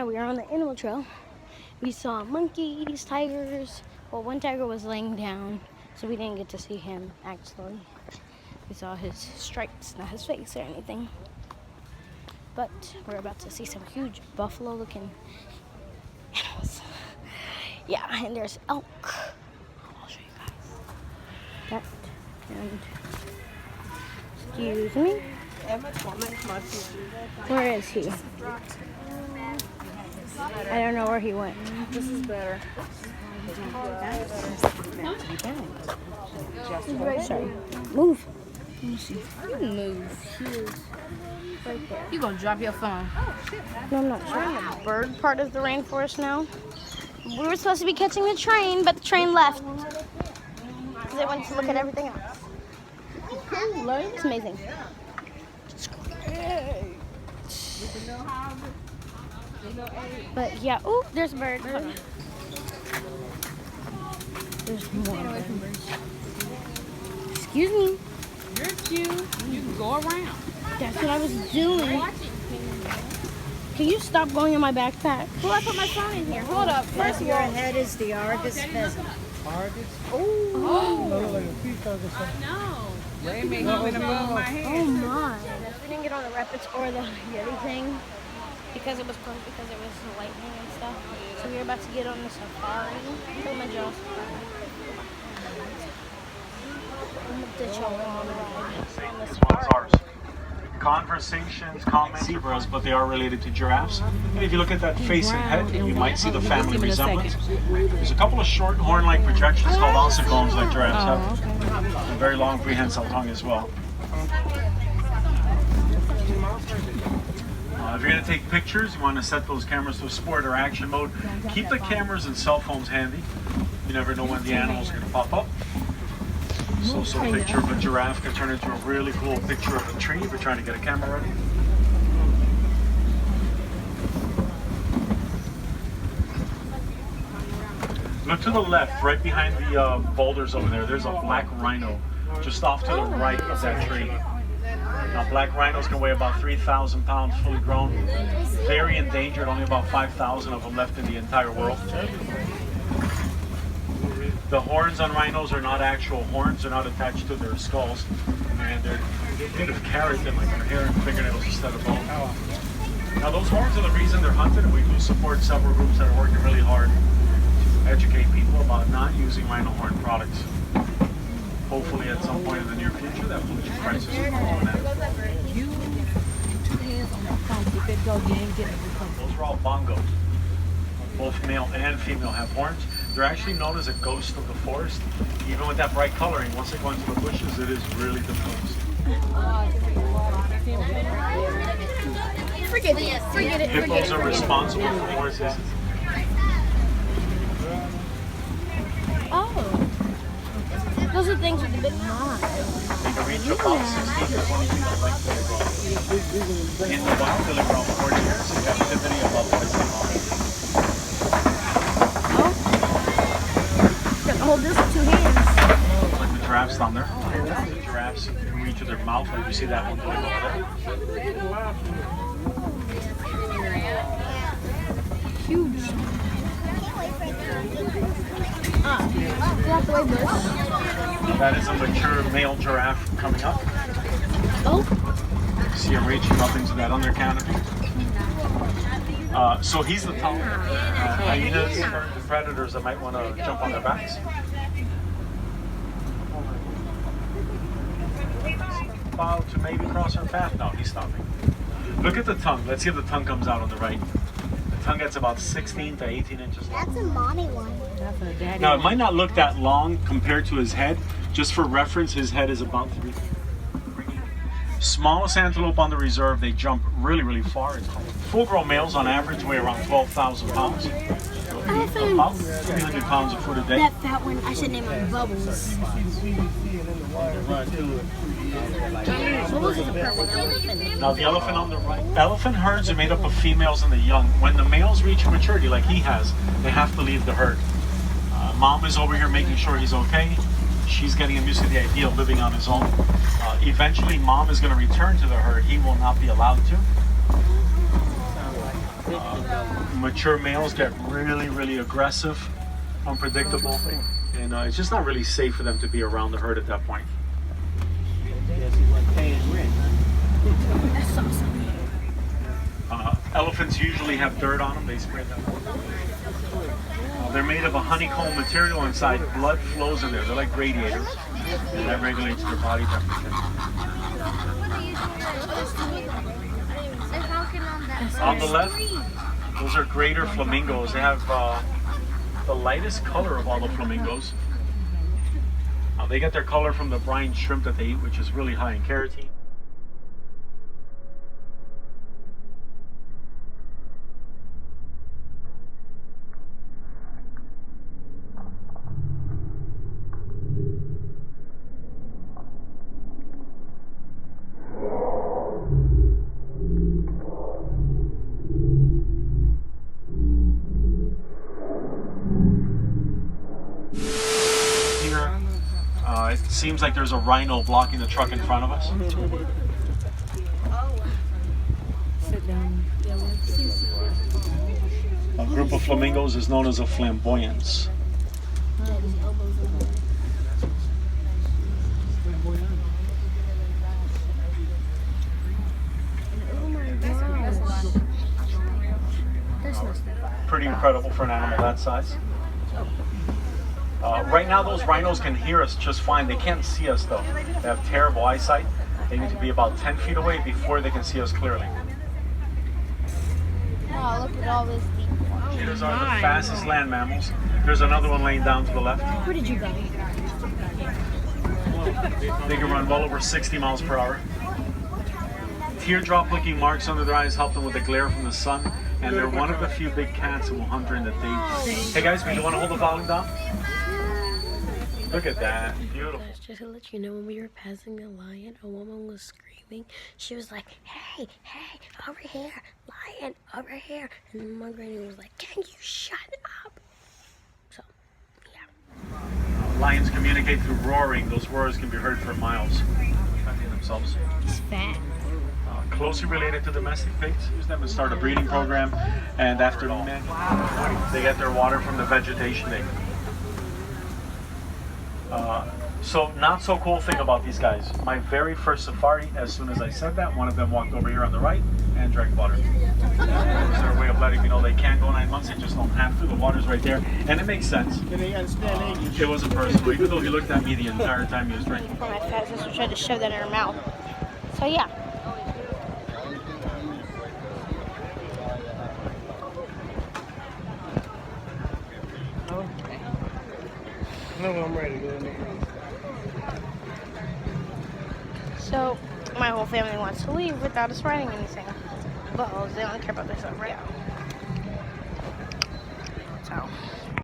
we were on the animal trail. We saw monkeys, tigers. Well, one tiger was laying down, so we didn't get to see him actually. We saw his stripes, not his face or anything. But we're about to see some huge buffalo-looking animals. Yeah, and there's elk. I'll show you guys that. And excuse me. Where is he? I don't know where he went. This is better. Sorry. Move. You move. Right there. You gonna drop your phone? No, I'm not sure. The bird part of the rainforest now. We were supposed to be catching the train, but the train left. Because they went to look at everything else. It's amazing. But yeah, oh, there's a bird. Hold on. There's more birds. Excuse me. You're cute. You can go around. That's what I was doing. Can you stop going in my backpack? Well, I put my phone in here. Hold up. First of Your all, head is the Argus pheasant. Argus? oh, Like a peacock or something. no. They may even above my head. Oh my. We didn't get on the rapids or the Yeti thing because it was closed because it was lightning and stuff. So we were about to get on the safari. Oh my jaws. I'm gonna ditch y'all on the ride. On the safari. Conversations, comments, zebras, but they are related to giraffes. And if you look at that face and head, you might see the family resemblance. There's a couple of short horn-like projections called ossicones like giraffes have. And very long prehensile tongue as well. If you're going to take pictures, you want to set those cameras to sport or action mode. Keep the cameras and cell phones handy. You never know when the animals are going to pop up. So a picture of a giraffe can turn into a really cool picture of a tree if you're trying to get a camera ready. Look to the left, right behind the boulders over there. There's a black rhino just off to the right of that tree. Now, black rhinos can weigh about 3,000 pounds fully grown. Very endangered, only about 5,000 of them left in the entire world. The horns on rhinos are not actual horns, they're not attached to their skulls, and they're made of keratin, like their hair and fingernails instead of bone. Now those horns are the reason they're hunted, and we do support several groups that are working really hard to educate people about not using rhino horn products. Hopefully at some point in the near future that pollution crisis will come to an end. You two hands on that phone. If it go, you ain't getting it. Those are all bongos. Both male and female have horns. They're actually known as a ghost of the forest. Even with that bright coloring, once they go into the bushes, it is really diffused. Forget it. Hippos are responsible for horses. Oh. Those are things with the big eyes. They can reach about 16 to 20 feet in length. In the wild, they live around 40 years in captivity above twice the long. Hold this with 2 hands. Like the giraffes down there. The giraffes can reach with their mouth, like you see that one doing over there. Huge. Get out the way, Bush. That is a mature male giraffe coming up. Oh. See him reaching up into that under canopy. So he's the taller. Hyenas are the predators that might want to jump on their backs. About to maybe cross our path. No, he's stopping. Look at the tongue. Let's see if the tongue comes out on the right. The tongue gets about 16 to 18 inches long. That's a mommy one. That's a daddy. Now, it might not look that long compared to his head. Just for reference, his head is about 3 feet. Smallest antelope on the reserve, they jump really, really far. Full-grown males on average weigh around 12,000 pounds. About 300 pounds of food a day. That fat one, I should name him Bubbles. Bubbles is a perfect elephant. Now the elephant on the right. Elephant herds are made up of females and the young. When the males reach maturity, like he has, they have to leave the herd. Mom is over here making sure he's okay. She's getting him used to the idea of living on his own. Eventually, mom is going to return to the herd. He will not be allowed to. mature males get really, really aggressive, unpredictable, and it's just not really safe for them to be around the herd at that point. Yes, he wasn't paying rent. That's awesome. Elephants usually have dirt on them. They spray that. They're made of a honeycomb material inside. Blood flows in there. They're like radiators. And that regulates their body temperature. On the left, those are greater flamingos. They have the lightest color of all the flamingos. They get their color from the brine shrimp that they eat, which is really high in keratin. It seems like there's a rhino blocking the truck in front of us. Sit down. A group of flamingos is known as a flamboyance. Pretty incredible for an animal that size. Right now those rhinos can hear us just fine. They can't see us though. They have terrible eyesight. They need to be about 10 feet away before they can see us clearly. Wow, look at all this deep water. Cheetahs are the fastest land mammals. There's another one laying down to the left. Where did you go? They can run well over 60 miles per hour. Teardrop looking marks under their eyes help them with the glare from the sun. And they're one of the few big cats that will hunt during the day. Hey guys, do you want to hold the volume down? Look at that, beautiful. Just to let you know, when we were passing the lion, a woman was screaming. She was like, hey, hey, over here, lion, over here. And my granny was like, can you shut up? So, yeah. Lions communicate through roaring. Those roars can be heard for miles. Defending themselves. It's fat. Closely related to domestic pigs. Use them to start a breeding program. And after many, they get their water from the vegetation they So not so cool thing about these guys. My very first safari, as soon as I said that, one of them walked over here on the right and drank water. It was their way of letting me know they can go 9 months, they just don't have to. The water's right there. And it makes sense. It wasn't personal, even though he looked at me the entire time he was drinking. My fat sister tried to shove that in her mouth. So yeah. No, I'm ready to go in there. So my whole family wants to leave without us writing anything. But they only care about themselves, right? So